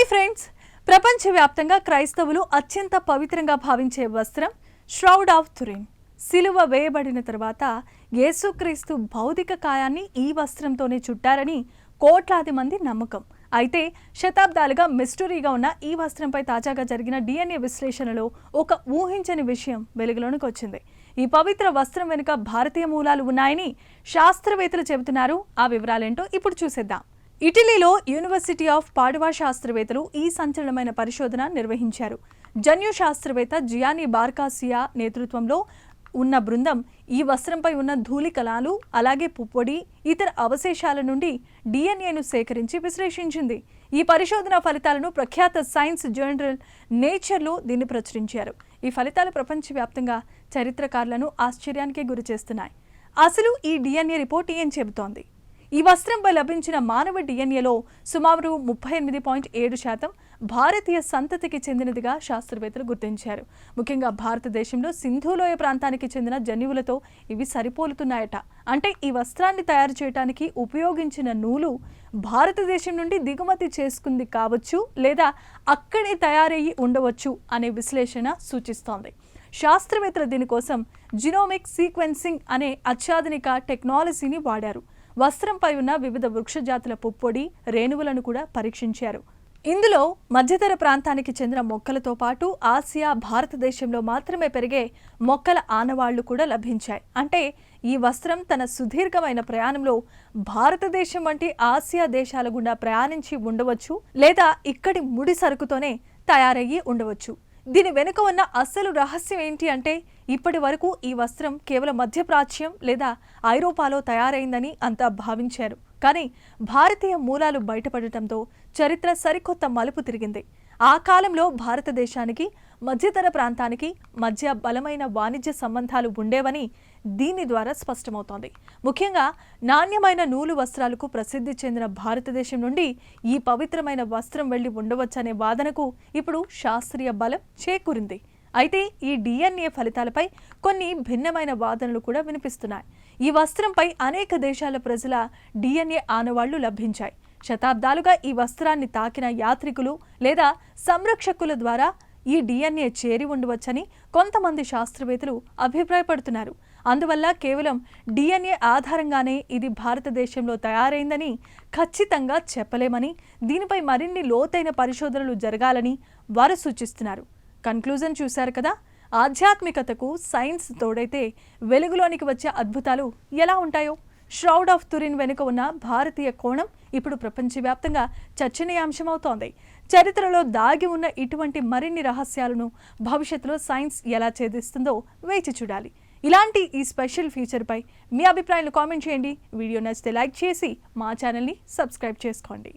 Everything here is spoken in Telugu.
ఫ్రెండ్స్, ప్రపంచవ్యాప్తంగా క్రైస్తవులు అత్యంత పవిత్రంగా భావించే వస్త్రం ష్రౌడ్ ఆఫ్ తురిన్. సిలువ వేయబడిన తర్వాత యేసుక్రీస్తు భౌతిక కాయాన్ని ఈ వస్త్రంతోనే చుట్టారని కోట్లాది మంది నమ్మకం. అయితే శతాబ్దాలుగా మిస్టరీగా ఉన్న ఈ వస్త్రంపై తాజాగా జరిగిన DNA విశ్లేషణలో ఒక ఊహించని విషయం వెలుగులోనికి వచ్చింది. ఈ పవిత్ర వస్త్రం వెనుక భారతీయ మూలాలు ఉన్నాయని శాస్త్రవేత్తలు చెబుతున్నారు. ఆ వివరాలేంటో ఇప్పుడు చూసేద్దాం. ఇటలీలో యూనివర్సిటీ ఆఫ్ పాడువా శాస్త్రవేత్తలు ఈ సంచలనమైన పరిశోధన నిర్వహించారు. జన్యు శాస్త్రవేత్త జియానీ బార్కాసియా నేతృత్వంలో ఉన్న బృందం ఈ వస్త్రంపై ఉన్న ధూళి కణాలు, అలాగే పుప్పొడి, ఇతర అవశేషాల నుండి DNAను సేకరించి విశ్లేషించింది. ఈ పరిశోధన ఫలితాలను ప్రఖ్యాత సైన్స్ జర్నల్ నేచర్లో దీన్ని ప్రచురించారు. ఈ ఫలితాలు ప్రపంచవ్యాప్తంగా చరిత్రకారులను ఆశ్చర్యానికి గురి చేస్తున్నాయి. అసలు ఈ DNA రిపోర్ట్ ఏం చెబుతోంది? ఈ వస్త్రంపై లభించిన మానవ DNAలో సుమారు 38.7% భారతీయ సంతతికి చెందినదిగా శాస్త్రవేత్తలు గుర్తించారు. ముఖ్యంగా భారతదేశంలో సింధులోయ ప్రాంతానికి చెందిన జన్యువులతో ఇవి సరిపోలుతున్నాయట. అంటే ఈ వస్త్రాన్ని తయారు చేయడానికి ఉపయోగించిన నూలు భారతదేశం నుండి దిగుమతి చేసుకుంది కావచ్చు, లేదా అక్కడే తయారయ్యి ఉండవచ్చు అనే విశ్లేషణ సూచిస్తోంది. శాస్త్రవేత్తలు దీనికోసం జినోమిక్ సీక్వెన్సింగ్ అనే అత్యాధునిక టెక్నాలజీని వాడారు. వస్త్రంపై ఉన్న వివిధ వృక్షజాతుల పుప్పొడి, రేణువులను కూడా పరీక్షించారు. ఇందులో మధ్యధర ప్రాంతానికి చెందిన మొక్కలతో పాటు ఆసియా, భారతదేశంలో మాత్రమే పెరిగే మొక్కల ఆనవాళ్లు కూడా లభించాయి. అంటే ఈ వస్త్రం తన సుదీర్ఘమైన ప్రయాణంలో భారతదేశం వంటి ఆసియా దేశాల గుండా ప్రయాణించి ఉండవచ్చు, లేదా ఇక్కడి ముడి సరుకుతోనే తయారయ్యి ఉండవచ్చు. దీని వెనుక ఉన్న అసలు రహస్యం ఏంటి అంటే, ఇప్పటి వరకు ఈ వస్త్రం కేవలం మధ్యప్రాచ్యం లేదా ఐరోపాలో తయారైందని అంతా భావించారు. కానీ భారతీయ మూలాలు బయటపడటంతో చరిత్ర సరికొత్త మలుపు తిరిగింది. ఆ కాలంలో భారతదేశానికి, మధ్యధర ప్రాంతానికి మధ్య బలమైన వాణిజ్య సంబంధాలు ఉండేవని దీని ద్వారా స్పష్టమవుతోంది. ముఖ్యంగా నాణ్యమైన నూలు వస్త్రాలకు ప్రసిద్ధి చెందిన భారతదేశం నుండి ఈ పవిత్రమైన వస్త్రం వెళ్లి ఉండవచ్చనే వాదనకు ఇప్పుడు శాస్త్రీయ బలం చేకూరింది. అయితే ఈ DNA ఫలితాలపై కొన్ని భిన్నమైన వాదనలు కూడా వినిపిస్తున్నాయి. ఈ వస్త్రంపై అనేక దేశాల ప్రజల DNA ఆనవాళ్లు లభించాయి. శతాబ్దాలుగా ఈ వస్త్రాన్ని తాకిన యాత్రికులు లేదా సంరక్షకుల ద్వారా ఈ DNA చేరి ఉండవచ్చని కొంతమంది శాస్త్రవేత్తలు అభిప్రాయపడుతున్నారు. అందువల్ల కేవలం DNA ఆధారంగానే ఇది భారతదేశంలో తయారైందని ఖచ్చితంగా చెప్పలేమని, దీనిపై మరిన్ని లోతైన పరిశోధనలు జరగాలని వారు సూచిస్తున్నారు. కన్క్లూజన్ చూశారు కదా. ఆధ్యాత్మికతకు సైన్స్ తోడైతే వెలుగులోనికి వచ్చే అద్భుతాలు ఎలా ఉంటాయో. ష్రౌడ్ ఆఫ్ తురిన్ వెనుక ఉన్న భారతీయ కోణం ఇప్పుడు ప్రపంచవ్యాప్తంగా చర్చనీయాంశమవుతోంది. చరిత్రలో దాగి ఉన్న ఇటువంటి మరిన్ని రహస్యాలను భవిష్యత్తులో సైన్స్ ఎలా ఛేదిస్తుందో వేచి చూడాలి. ఇలాంటి ఈ స్పెషల్ ఫీచర్పై మీ అభిప్రాయాలను కామెంట్ చేయండి. వీడియో నచ్చితే లైక్ చేసి మా ఛానల్ని సబ్స్క్రైబ్ చేసుకోండి.